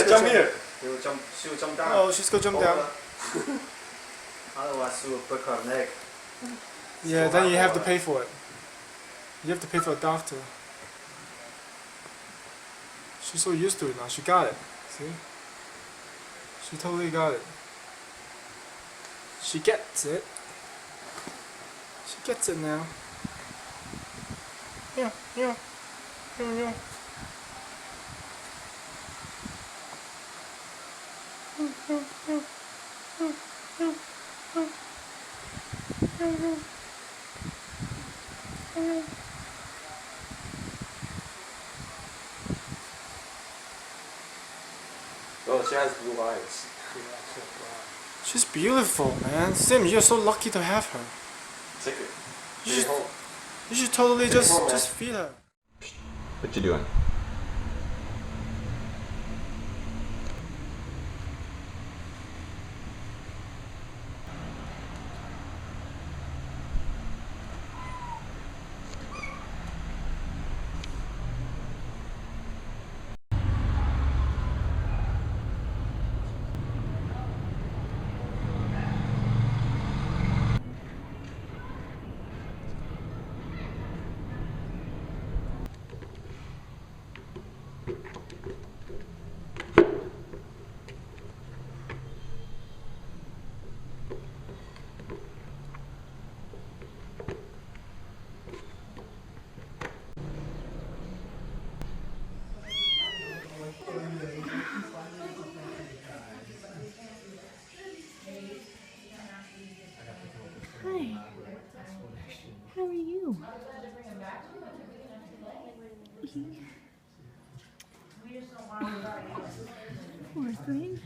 jump here. She'll jump down. Oh, she's gonna jump down. Otherwise, she will break her neck. Yeah, then you have to pay for it. You have to pay for a doctor. She's so used to it now. She got it. See? She totally got it. She gets it. She gets it now. Yeah, yeah, yeah, yeah. Oh, she has blue eyes. She's beautiful, man. Sim, you're so lucky to have her. Take it. You Take it should, home. you should totally just home, man. just feed her. What you doing? Hi. How are you? Poor thing.